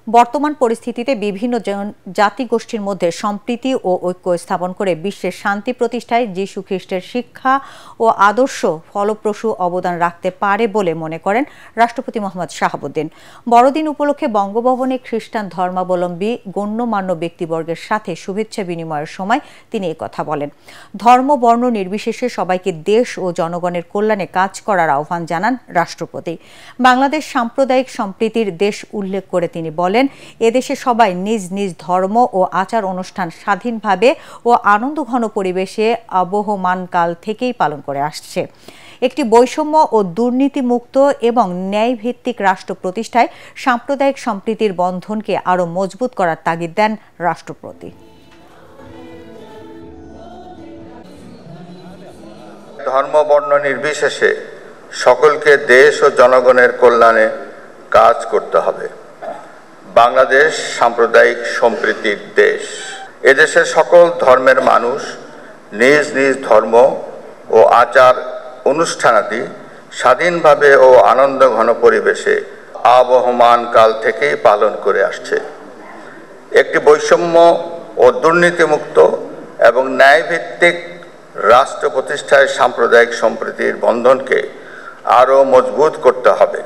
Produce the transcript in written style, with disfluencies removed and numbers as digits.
বর্তমান পরিস্থিতিতে বিভিন্ন জাতিগোষ্ঠীর মধ্যে সম্প্রীতি ও ঐক্য স্থাপন করে বিশ্বের শান্তি প্রতিষ্ঠায় যীশু খ্রিস্টের শিক্ষা ও আদর্শ ফলপ্রসূ অবদান রাখতে পারে বলে মনে করেন রাষ্ট্রপতি মোহাম্মদ শাহাবুদ্দিন। বড়দিন উপলক্ষে বঙ্গভবনে খ্রিস্টান ধর্মাবলম্বী গণ্যমান্য ব্যক্তিবর্গের সাথে শুভেচ্ছা বিনিময়ের সময় তিনি একথা বলেন। ধর্ম বর্ণ নির্বিশেষে সবাইকে দেশ ও জনগণের কল্যাণে কাজ করার আহ্বান জানান রাষ্ট্রপতি। বাংলাদেশ সাম্প্রদায়িক সম্প্রীতির দেশ উল্লেখ করে তিনি বলেন, এদেশে সবাই নিজ নিজ ধর্ম ও আচার অনুষ্ঠান স্বাধীনভাবে ও আনন্দঘন পরিবেশে আবহমান কাল থেকেই পালন করে আসছে। একটি বৈষম্য ও দুর্নীতিমুক্ত এবং ন্যায়ভিত্তিক রাষ্ট্র প্রতিষ্ঠায় সাম্প্রদায়িক সম্প্রীতির বন্ধনকে আরও মজবুত করার তাগিদ দেন রাষ্ট্রপতি। ধর্ম বর্ণ নির্বিশেষে সকলকে দেশ ও জনগণের কল্যাণে কাজ করতে হবে। বাংলাদেশ সাম্প্রদায়িক সম্প্রীতির দেশ। এদেশের সকল ধর্মের মানুষ নিজ নিজ ধর্ম ও আচার অনুষ্ঠানাদি স্বাধীনভাবে ও আনন্দঘন পরিবেশে আবহমান কাল থেকেই পালন করে আসছে। একটি বৈষম্য ও দুর্নীতিমুক্ত এবং ন্যায়ভিত্তিক রাষ্ট্র প্রতিষ্ঠায় সাম্প্রদায়িক সম্প্রীতির বন্ধনকে আরও মজবুত করতে হবে।